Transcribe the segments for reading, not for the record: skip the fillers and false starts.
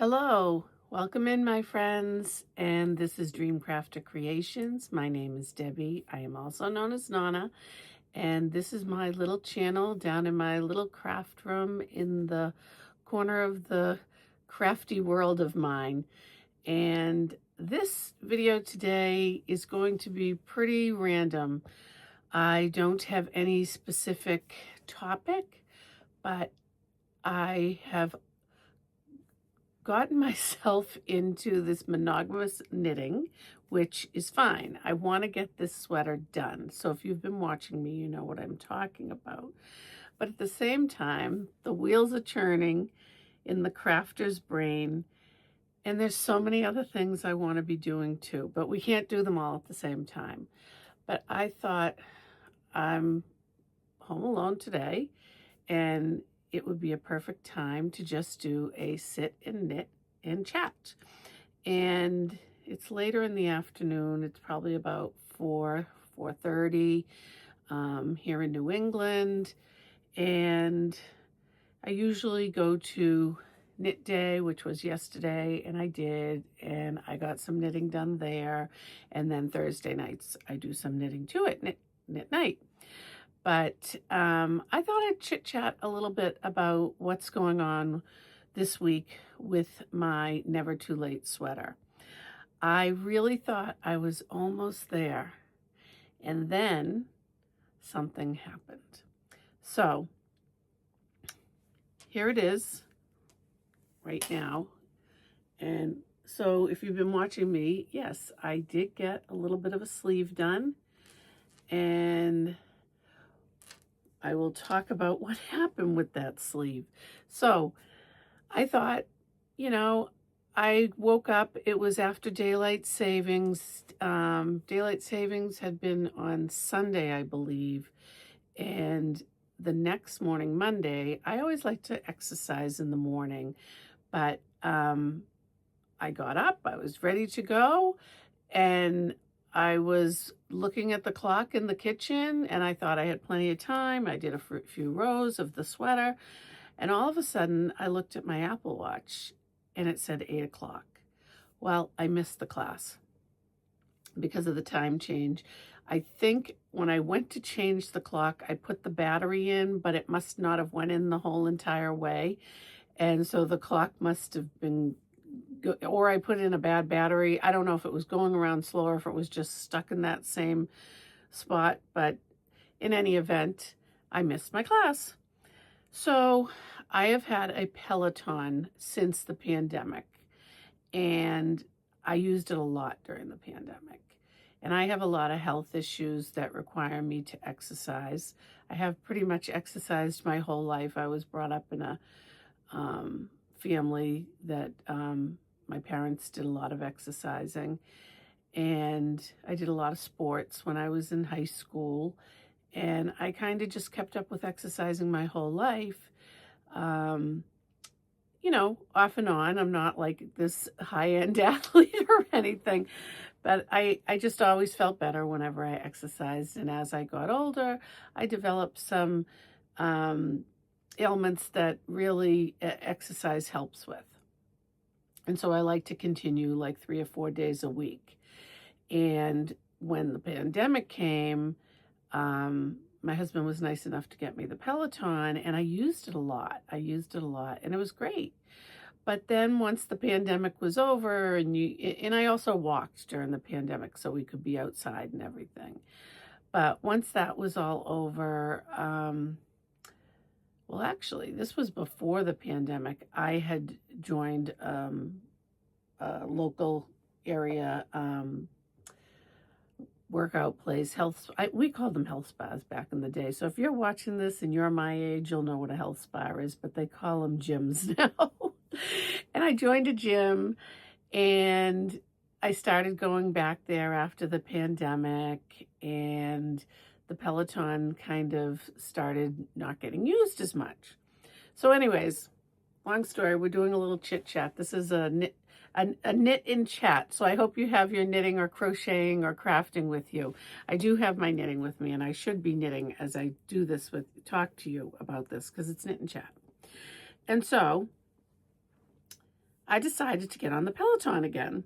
Hello, welcome in, my friends, and this is Dreamcrafter Creations. My name is Debbie. I am also known as Nana, and this is my little channel down in my little craft room in the corner of the crafty world of mine. And this video today is going to be pretty random. I don't have any specific topic, but I have gotten myself into this monogamous knitting, which is fine. I want to get this sweater done. So if you've been watching me, you know what I'm talking about. But at the same time, the wheels are churning in the crafter's brain, and there's so many other things I want to be doing too, but we can't do them all at the same time. But I thought, I'm home alone today, and it would be a perfect time to just do a sit and knit and chat. And it's later in the afternoon. It's probably about 4:30 here in New England. And I usually go to knit day, which was yesterday, and I did, and I got some knitting done there. And then Thursday nights, I do some knitting too at knit night. But I thought I'd chit-chat a little bit about what's going on this week with my Never Too Late sweater. I really thought I was almost there, and then something happened. So here it is right now. And so if you've been watching me, yes, I did get a little bit of a sleeve done, and I will talk about what happened with that sleeve. So I thought, I woke up, it was after daylight savings. Daylight savings had been on Sunday, I believe. And the next morning, Monday, I always like to exercise in the morning. But I got up, I was ready to go, and I was looking at the clock in the kitchen, and I thought I had plenty of time. I did a few rows of the sweater, and all of a sudden I looked at my Apple Watch and it said 8 o'clock. Well, I missed the class because of the time change. I think when I went to change the clock, I put the battery in, but it must not have went in the whole entire way. And so the clock must have been, or I put in a bad battery. I don't know if it was going around slow or if it was just stuck in that same spot. But in any event, I missed my class. So I have had a Peloton since the pandemic, and I used it a lot during the pandemic. And I have a lot of health issues that require me to exercise. I have pretty much exercised my whole life. I was brought up in a family that my parents did a lot of exercising, and I did a lot of sports when I was in high school, and I kind of just kept up with exercising my whole life. Off and on. I'm not like this high-end athlete or anything, but I just always felt better whenever I exercised. And as I got older, I developed some ailments that really exercise helps with. And so I like to continue like 3 or 4 days a week. And when the pandemic came, my husband was nice enough to get me the Peloton, and I used it a lot. And it was great. But then once the pandemic was over, and I also walked during the pandemic so we could be outside and everything. But once that was all over, well, actually, this was before the pandemic. I had joined a local area workout place, we called them health spas back in the day. So if you're watching this and you're my age, you'll know what a health spa is, but they call them gyms now. And I joined a gym, and I started going back there after the pandemic, and the Peloton kind of started not getting used as much. So anyways, long story, we're doing a little chit chat. This is a knit in chat. So I hope you have your knitting or crocheting or crafting with you. I do have my knitting with me, and I should be knitting as I do this talk to you about this, because it's knit and chat. And so I decided to get on the Peloton again.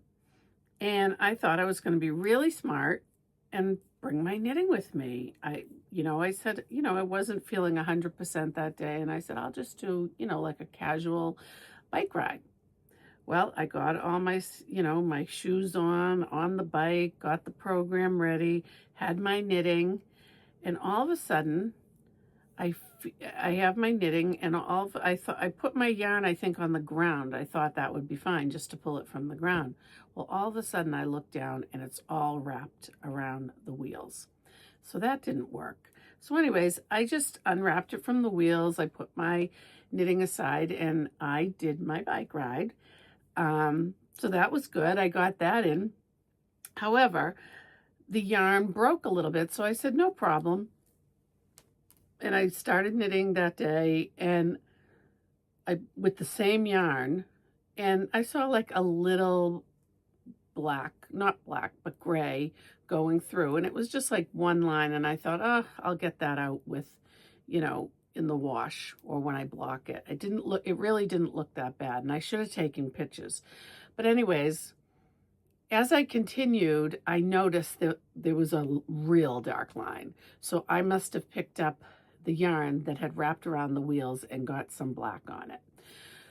And I thought I was going to be really smart and bring my knitting with me. I said, I wasn't feeling 100% that day. And I said, I'll just do, like a casual bike ride. Well, I got all my, my shoes on the bike, got the program ready, had my knitting. And all of a sudden, I have my knitting, and I put my yarn, I think, on the ground. I thought that would be fine just to pull it from the ground. Well, all of a sudden I look down and it's all wrapped around the wheels. So that didn't work. So anyways, I just unwrapped it from the wheels. I put my knitting aside and I did my bike ride. So that was good. I got that in. However, the yarn broke a little bit. So I said, no problem. And I started knitting that day and with the same yarn, and I saw like a little black, not black, but gray going through. And it was just like one line. And I thought, oh, I'll get that out with, in the wash or when I block it. It really didn't look that bad. And I should have taken pictures. But anyways, as I continued, I noticed that there was a real dark line. So I must have picked up the yarn that had wrapped around the wheels and got some black on it.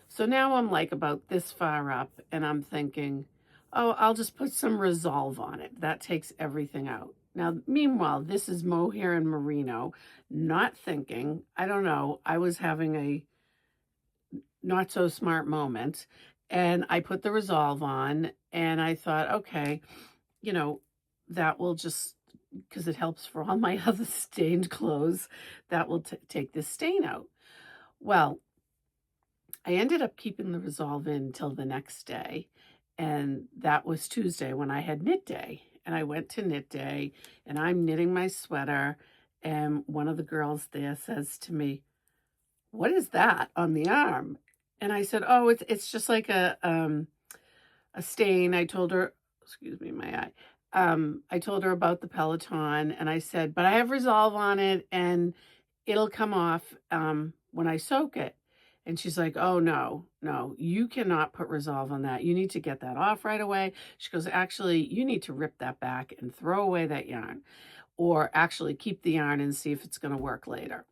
So now I'm like about this far up and I'm thinking, oh, I'll just put some Resolve on it. That takes everything out. Now, meanwhile, this is mohair and merino, not thinking, I don't know, I was having a not so smart moment and I put the Resolve on and I thought, okay, that will just, because it helps for all my other stained clothes, that will take this stain out. Well, I ended up keeping the Resolve in till the next day. And that was Tuesday when I had knit day. And I went to knit day and I'm knitting my sweater. And one of the girls there says to me, what is that on the arm? And I said, oh, it's just like a stain. I told her, excuse me, my eye. I told her about the Peloton and I said, but I have Resolve on it and it'll come off when I soak it. And she's like, oh, no, you cannot put Resolve on that. You need to get that off right away. She goes, actually, you need to rip that back and throw away that yarn, or actually keep the yarn and see if it's going to work later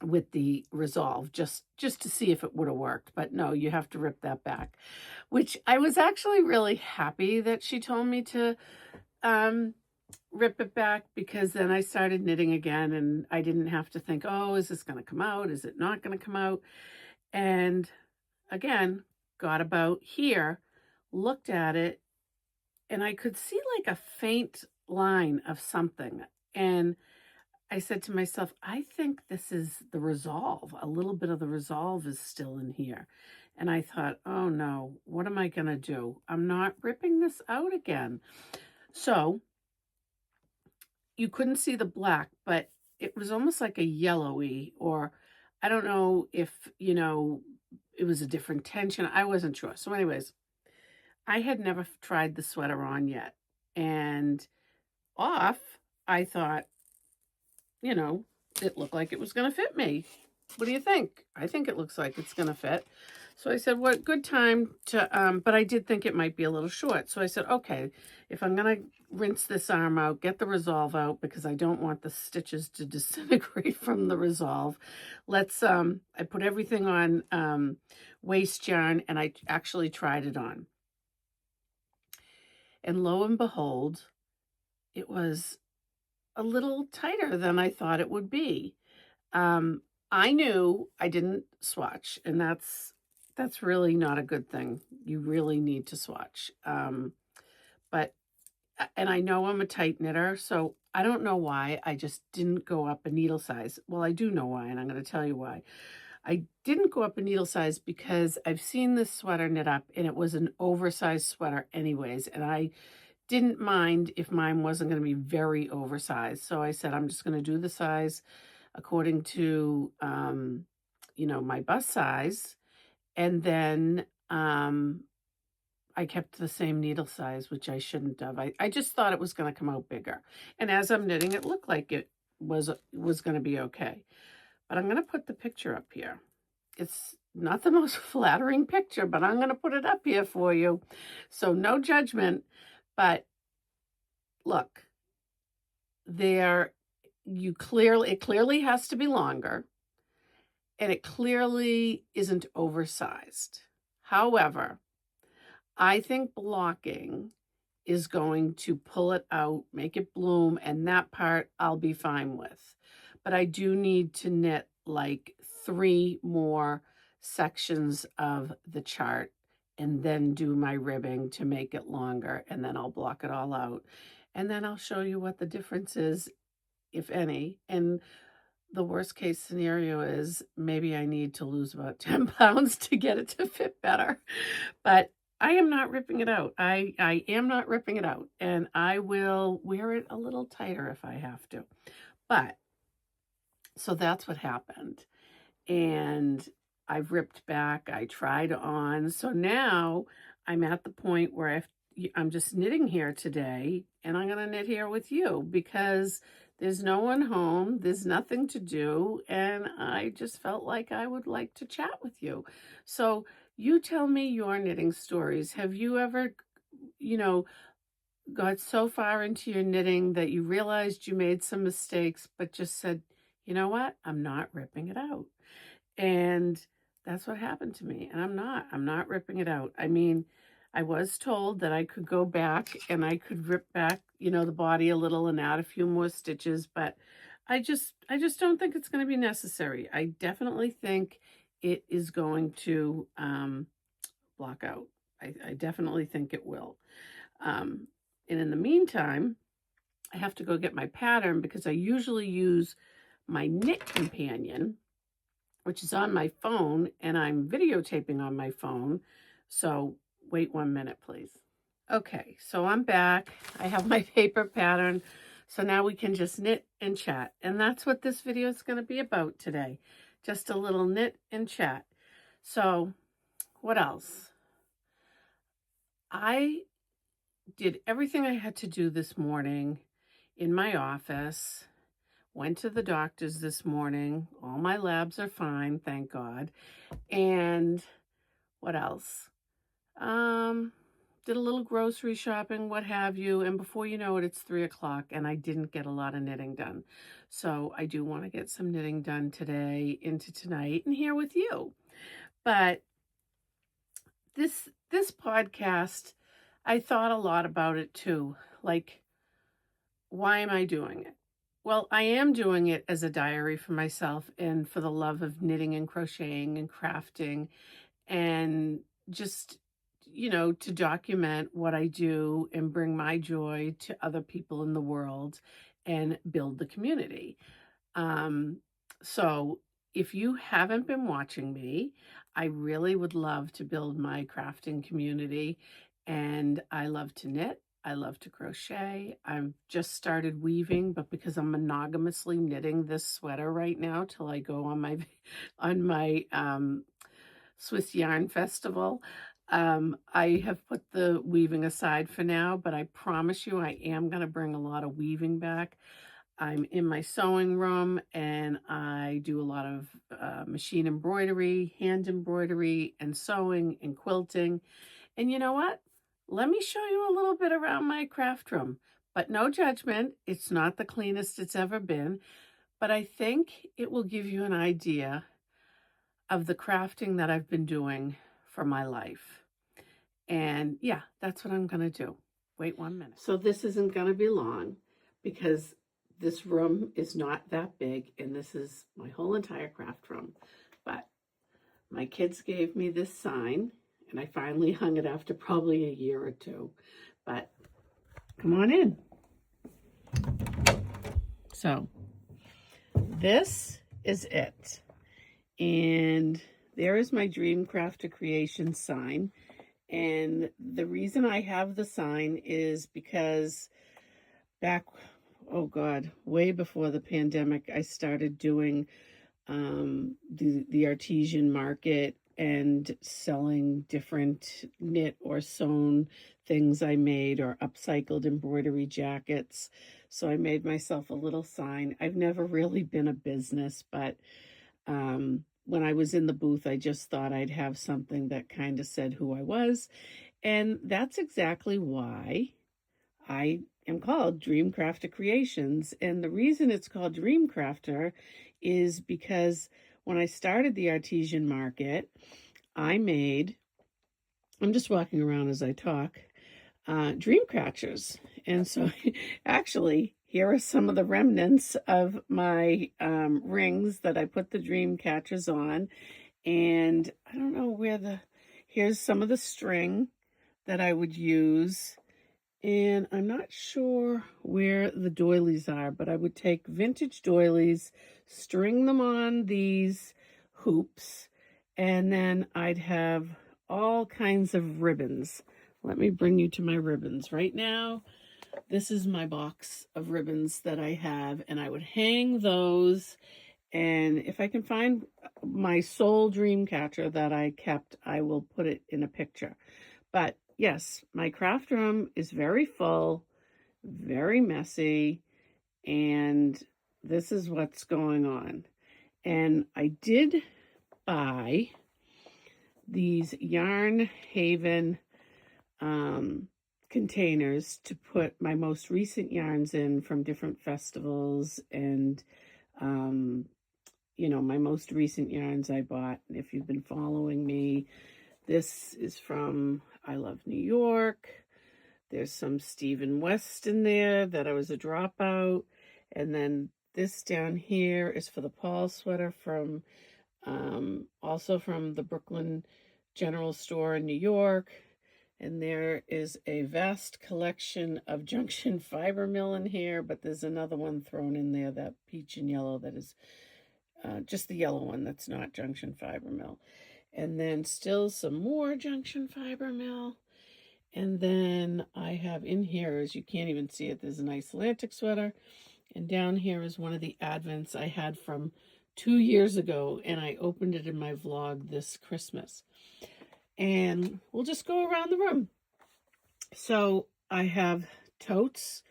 with the Resolve, just to see if it would have worked. But no, you have to rip that back, which I was actually really happy that she told me to rip it back, because then I started knitting again and I didn't have to think, oh, is this going to come out? Is it not going to come out? And again, got about here, looked at it, and I could see like a faint line of something. And I said to myself, I think this is the Resolve. A little bit of the Resolve is still in here. And I thought, oh no, what am I going to do? I'm not ripping this out again. So you couldn't see the black, but it was almost like a yellowy, or I don't know if, it was a different tension. I wasn't sure. So anyways, I had never tried the sweater on yet. And off, I thought, it looked like it was going to fit me. What do you think? I think it looks like it's going to fit. So I said, what good time to, but I did think it might be a little short. So I said, okay, if I'm going to rinse this arm out, get the Resolve out, because I don't want the stitches to disintegrate from the Resolve. I put everything on waste yarn, and I actually tried it on. And lo and behold, it was a little tighter than I thought it would be. I knew I didn't swatch, and that's really not a good thing. You really need to swatch. And I know I'm a tight knitter, so I don't know why I just didn't go up a needle size. Well, I do know why, and I'm going to tell you why. I didn't go up a needle size because I've seen this sweater knit up, and it was an oversized sweater anyways, and I didn't mind if mine wasn't going to be very oversized. So I said, I'm just going to do the size according to, my bust size. And then I kept the same needle size, which I shouldn't have. I just thought it was going to come out bigger. And as I'm knitting, it looked like it was going to be okay. But I'm going to put the picture up here. not the most flattering picture, but I'm going to put it up here for you. So no judgment, but look, it clearly has to be longer, and it clearly isn't oversized. However, I think blocking is going to pull it out, make it bloom, and that part I'll be fine with. But I do need to knit like 3 more sections of the chart and then do my ribbing to make it longer, and then I'll block it all out. And then I'll show you what the difference is, if any. And the worst case scenario is maybe I need to lose about 10 pounds to get it to fit better. But I am not ripping it out. I am not ripping it out, and I will wear it a little tighter if I have to. But so that's what happened. And I've ripped back, I tried on. So now I'm at the point where I'm just knitting here today, and I'm going to knit here with you because there's no one home, there's nothing to do, and I just felt like I would like to chat with you. So you tell me your knitting stories. Have you ever, got so far into your knitting that you realized you made some mistakes, but just said, you know what? I'm not ripping it out. And that's what happened to me. And I'm not ripping it out. I mean, I was told that I could go back and I could rip back, the body a little and add a few more stitches, but I just don't think it's going to be necessary. I definitely think it is going to block out. I definitely think it will. And in the meantime, I have to go get my pattern because I usually use my Knit Companion, which is on my phone, and I'm videotaping on my phone. So wait 1 minute, please. Okay, so I'm back. I have my paper pattern. So now we can just knit and chat. And that's what this video is going to be about today. Just a little knit and chat. So what else? I did everything I had to do this morning in my office. Went to the doctor's this morning. All my labs are fine, thank God. And what else? Did a little grocery shopping, what have you. And before you know it, it's 3 o'clock and I didn't get a lot of knitting done. So I do want to get some knitting done today into tonight and here with you. But this podcast, I thought a lot about it too. Like, why am I doing it? Well, I am doing it as a diary for myself and for the love of knitting and crocheting and crafting and just, to document what I do and bring my joy to other people in the world and build the community. So if you haven't been watching me, I really would love to build my crafting community, and I love to knit. I love to crochet. I've just started weaving, but because I'm monogamously knitting this sweater right now till I go on my Swiss Yarn Festival, I have put the weaving aside for now, but I promise you I am going to bring a lot of weaving back. I'm in my sewing room and I do a lot of machine embroidery, hand embroidery, and sewing and quilting. And you know what? Let me show you a little bit around my craft room, but no judgment. It's not the cleanest it's ever been, but I think it will give you an idea of the crafting that I've been doing for my life. And yeah, that's what I'm going to do. Wait 1 minute. So this isn't going to be long because this room is not that big and this is my whole entire craft room. But my kids gave me this sign and I finally hung it after probably a year or two. But come on in. So this is it. And there is my Dream Crafter Creation sign. And the reason I have the sign is because back, oh God, way before the pandemic, I started doing the artesian market and selling different knit or sewn things I made or upcycled embroidery jackets. So I made myself a little sign. I've never really been a business, but When I was in the booth, I just thought I'd have something that kind of said who I was. And that's exactly why I am called Dream Crafter Creations. And the reason it's called Dream Crafter is because when I started the artesian market, I'm just walking around as I talk, dream catchers. And so actually, here are some of the remnants of my rings that I put the dream catchers on. And I don't know here's some of the string that I would use. And I'm not sure where the doilies are, but I would take vintage doilies, string them on these hoops, and then I'd have all kinds of ribbons. Let me bring you to my ribbons. Right now, this is my box of ribbons that I have, and I would hang those. And if I can find my soul dream catcher that I kept, I will put it in a picture. But yes, my craft room is very full, very messy, and this is what's going on. And I did buy these Yarn Haven containers to put my most recent yarns in from different festivals and my most recent yarns I bought. If you've been following me, this is from I Love New York. There's some Stephen West in there that I was a dropout. And then this down here is for the Paul sweater from also from the Brooklyn General Store in New York. And there is a vast collection of Junction Fiber Mill in here, but there's another one thrown in there, that peach and yellow, that is just the yellow one that's not Junction Fiber Mill. And then still some more Junction Fiber Mill. And then I have in here, as you can't even see it, there's a nice Atlantic sweater. And down here is one of the Advents I had from 2 years ago, and I opened it in my vlog this Christmas. And we'll just go around the room. So I have totes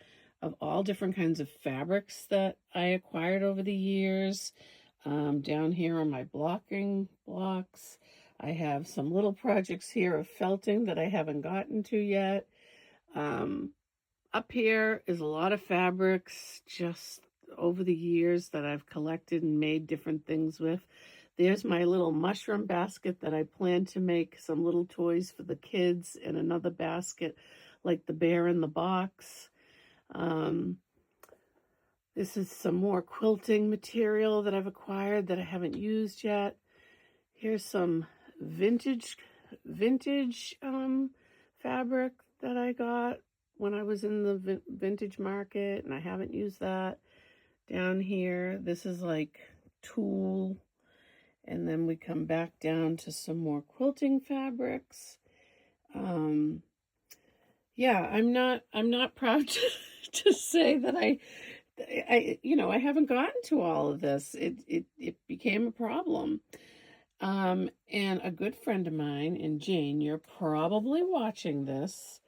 of all different kinds of fabrics that I acquired over the years. Down here on my blocking blocks, I have some little projects here of felting that I haven't gotten to yet. Up here is a lot of fabrics just over the years that I've collected and made different things with. There's my little mushroom basket that I plan to make some little toys for the kids, and another basket like the bear in the box. This is some more quilting material that I've acquired that I haven't used yet. Here's some vintage fabric that I got when I was in the vintage market, and I haven't used that. Down here, this is like tulle. And then we come back down to some more quilting fabrics. Yeah, I'm not proud to say that I haven't gotten to all of this. It became a problem. And a good friend of mine, and Jane, you're probably watching this.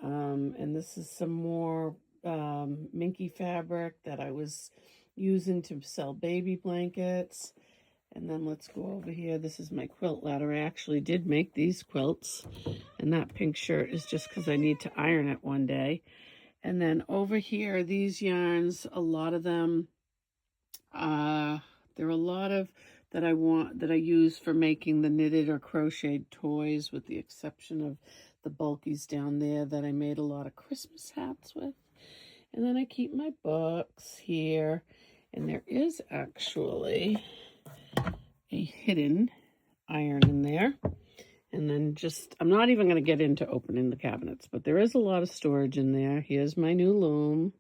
And this is some more minky fabric that I was using to sell baby blankets. And then let's go over here. This is my quilt ladder. I actually did make these quilts. And that pink shirt is just because I need to iron it one day. And then over here, these yarns, a lot of them, there are a lot of that I use for making the knitted or crocheted toys, with the exception of the bulkies down there that I made a lot of Christmas hats with. And then I keep my books here. And there is actually a hidden iron in there. And then I'm not even going to get into opening the cabinets, but there is a lot of storage in there. Here's my new loom.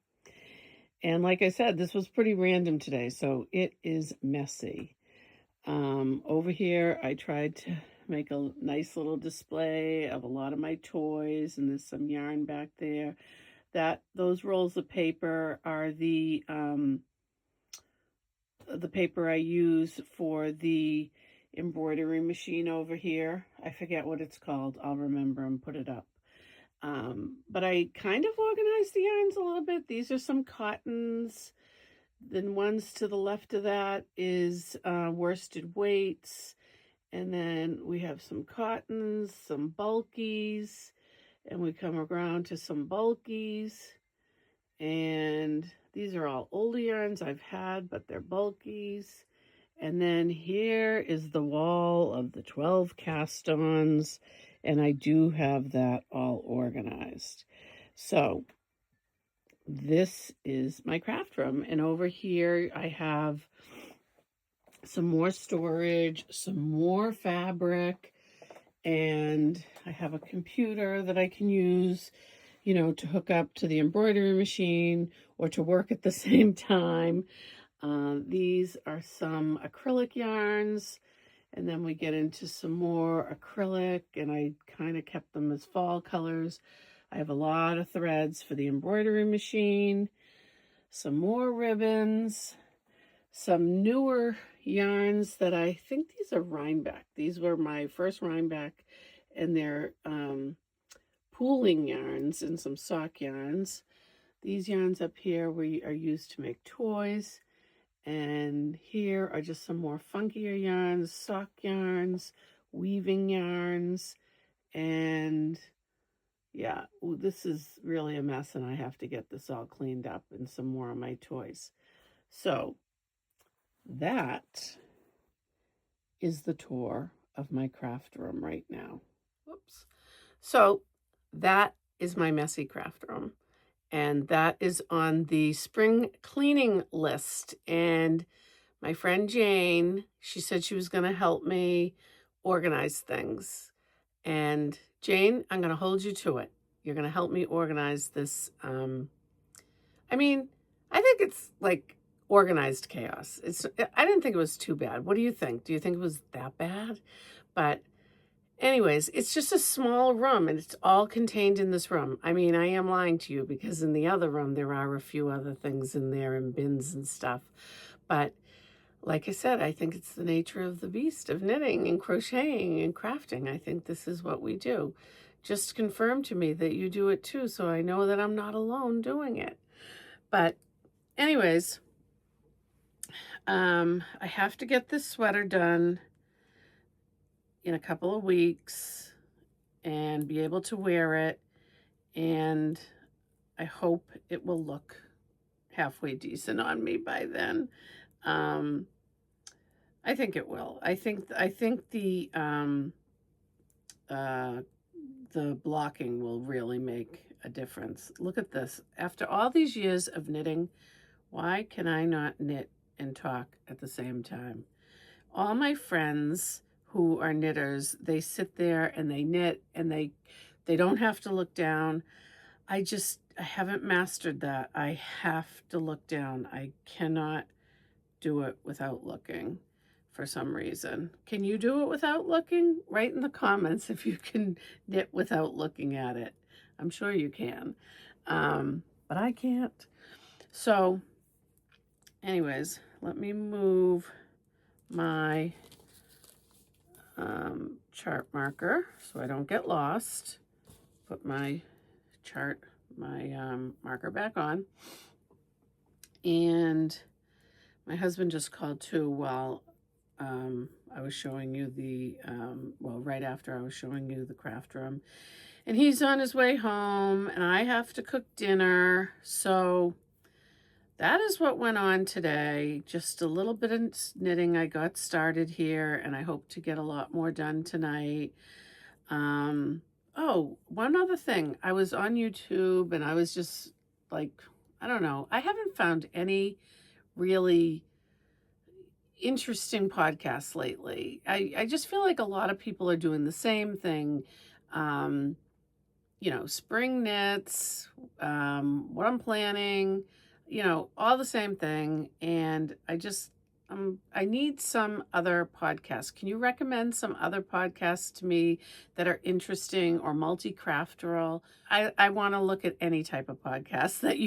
And like I said, this was pretty random today, so it is messy. Over here, I tried to make a nice little display of a lot of my toys, and there's some yarn back there. Those rolls of paper are the paper I use for the embroidery machine over here. I forget what it's called. I'll remember and put it up. But I kind of organized the yarns a little bit. These are some cottons Then ones to the left of that is worsted weights. And then we have some cottons, some bulkies, and we come around to some bulkies. And these are all older yarns I've had, but they're bulkies. And then here is the wall of the 12 cast-ons, and I do have that all organized. So this is my craft room, and over here I have some more storage, some more fabric, and I have a computer that I can use, to hook up to the embroidery machine or to work at the same time. These are some acrylic yarns, and then we get into some more acrylic, and I kind of kept them as fall colors. I have a lot of threads for the embroidery machine, some more ribbons, some newer yarns that I think these are Rhinebeck. These were my first Rhinebeck, and they're pooling yarns and some sock yarns. These yarns up here are used to make toys. And here are just some more funkier yarns, sock yarns, weaving yarns, and yeah, this is really a mess, and I have to get this all cleaned up and some more of my toys. So that is the tour of my craft room right now. Whoops. So that is my messy craft room. And that is on the spring cleaning list. And my friend Jane, she said she was going to help me organize things. And Jane, I'm going to hold you to it. You're going to help me organize this. I think it's like organized chaos. I didn't think it was too bad. What do you think? Do you think it was that bad? But anyways, it's just a small room, and it's all contained in this room. I am lying to you, because in the other room, there are a few other things in there and bins and stuff. But like I said, I think it's the nature of the beast of knitting and crocheting and crafting. I think this is what we do. Just confirm to me that you do it too, so I know that I'm not alone doing it. But anyways, I have to get this sweater done in a couple of weeks and be able to wear it, and I hope it will look halfway decent on me by then. I think it will. I think the blocking will really make a difference. Look at this. After all these years of knitting, why can I not knit and talk at the same time? All my friends who are knitters, they sit there and they knit, and they don't have to look down. I haven't mastered that. I have to look down. I cannot do it without looking for some reason. Can you do it without looking? Write in the comments if you can knit without looking at it. I'm sure you can, but I can't. So anyways, let me move my chart marker so I don't get lost. Put my marker back on. And my husband just called too while I was showing you right after I was showing you the craft room. And he's on his way home, and I have to cook dinner. So that is what went on today. Just a little bit of knitting. I got started here, and I hope to get a lot more done tonight. Oh, one other thing. I was on YouTube, and I was just like, I don't know. I haven't found any really interesting podcasts lately. I just feel like a lot of people are doing the same thing. Spring knits, what I'm planning, all the same thing. And I need some other podcasts. Can you recommend some other podcasts to me that are interesting or multi-crafteral? I want to look at any type of podcast that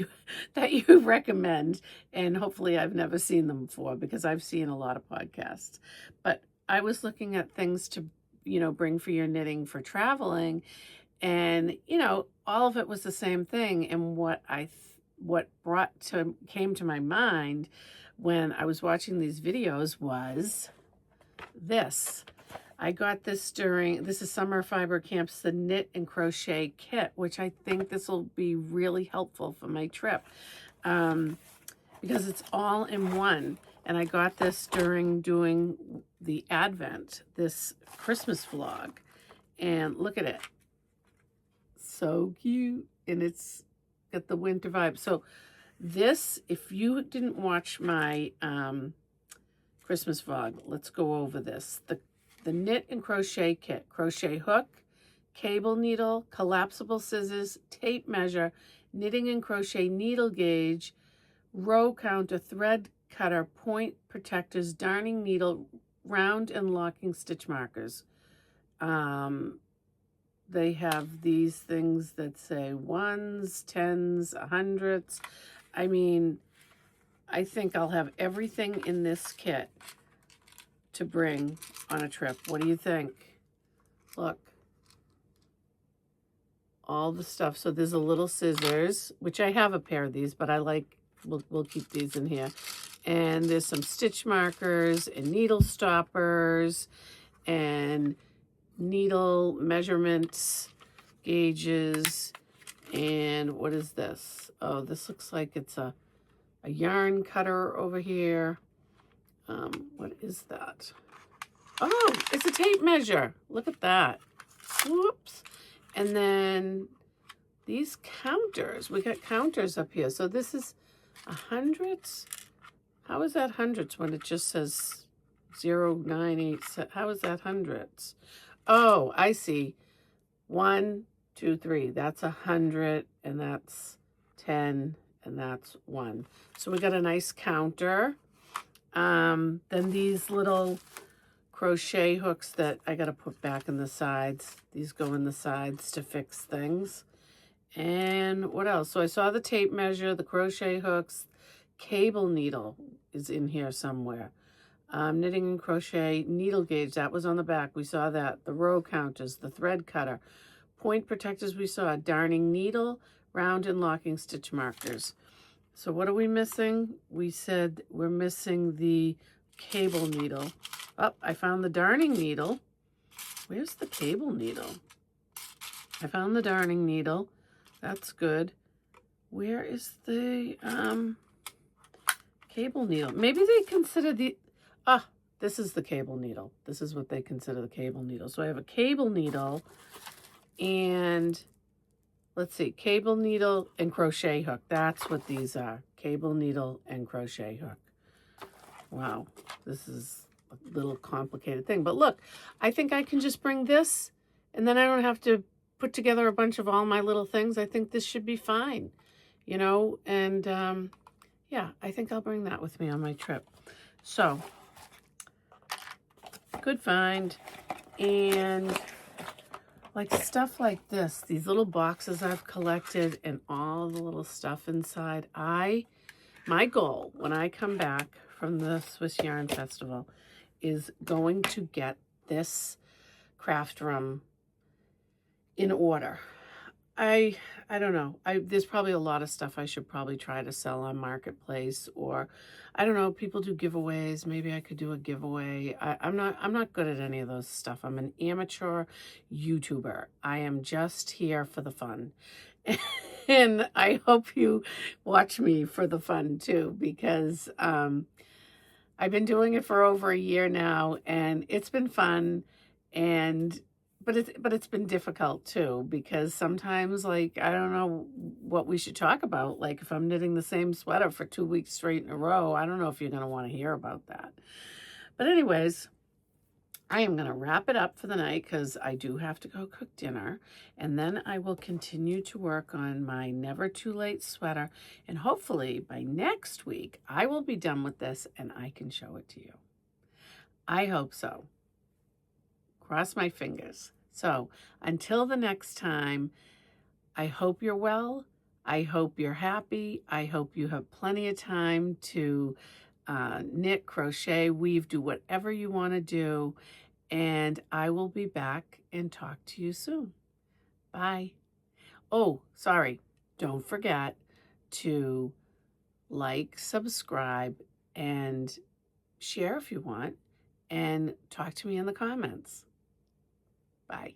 you recommend. And hopefully I've never seen them before, because I've seen a lot of podcasts. But I was looking at things to, bring for your knitting for traveling. And, all of it was the same thing. And what I what came to my mind when I was watching these videos was this. I got this this is Summer Fiber Camps, the Knit and Crochet Kit, which I think this will be really helpful for my trip because it's all in one. And I got this during doing the Advent, this Christmas vlog. And look at it. So cute. And it's got the winter vibe. So this, if you didn't watch my Christmas vlog, let's go over this. The Knit and Crochet Kit. Crochet hook, cable needle, collapsible scissors, tape measure, knitting and crochet needle gauge, row counter, thread cutter, point protectors, darning needle, round and locking stitch markers. They have these things that say ones, tens, hundreds. I mean, I think I'll have everything in this kit to bring on a trip. What do you think? Look. All the stuff. So there's a little scissors, which I have a pair of these, but I like, we'll keep these in here. And there's some stitch markers and needle stoppers and needle measurements, gauges, and what is this? Oh, this looks like it's a yarn cutter over here. What is that? Oh, it's a tape measure. Look at that. Whoops. And then these counters, we got counters up here. So this is hundreds. How is that hundreds when it just says 098? How is that hundreds? Oh, I see. 1, 2, 3. That's 100, and that's 10, and that's 1. So we got a nice counter. Then these little crochet hooks that I got to put back in the sides. These go in the sides to fix things. And what else? So I saw the tape measure, the crochet hooks, cable needle is in here somewhere. Knitting and crochet needle gauge, that was on the back. We saw that. The row counters, the thread cutter, point protectors we saw, darning needle, round and locking stitch markers. So what are we missing? We said we're missing the cable needle. Oh, I found the darning needle. Where's the cable needle? I found the darning needle. That's good. Where is the cable needle? Maybe they consider this is the cable needle. This is what they consider the cable needle. So I have a cable needle and let's see, cable needle and crochet hook. That's what these are. Cable needle and crochet hook. Wow, this is a little complicated thing. But look, I think I can just bring this and then I don't have to put together a bunch of all my little things. I think this should be fine, you know, and yeah, I think I'll bring that with me on my trip. So, good find. And like stuff like this, these little boxes I've collected and all the little stuff inside. My goal when I come back from the Swiss Yarn Festival is going to get this craft room in order. I don't know. There's probably a lot of stuff I should probably try to sell on Marketplace, or I don't know, people do giveaways. Maybe I could do a giveaway. I'm not good at any of those stuff. I'm an amateur YouTuber. I am just here for the fun. And I hope you watch me for the fun too, because I've been doing it for over a year now and it's been fun, and but it's been difficult too, because sometimes, like, I don't know what we should talk about. Like if I'm knitting the same sweater for 2 weeks straight in a row, I don't know if you're going to want to hear about that. But anyways, I am going to wrap it up for the night because I do have to go cook dinner. And then I will continue to work on my Never Too Late sweater. And hopefully by next week, I will be done with this and I can show it to you. I hope so. Cross my fingers. So until the next time, I hope you're well. I hope you're happy. I hope you have plenty of time to knit, crochet, weave, do whatever you want to do. And I will be back and talk to you soon. Bye. Oh, sorry. Don't forget, to like, subscribe, and share if you want, and talk to me in the comments. Bye.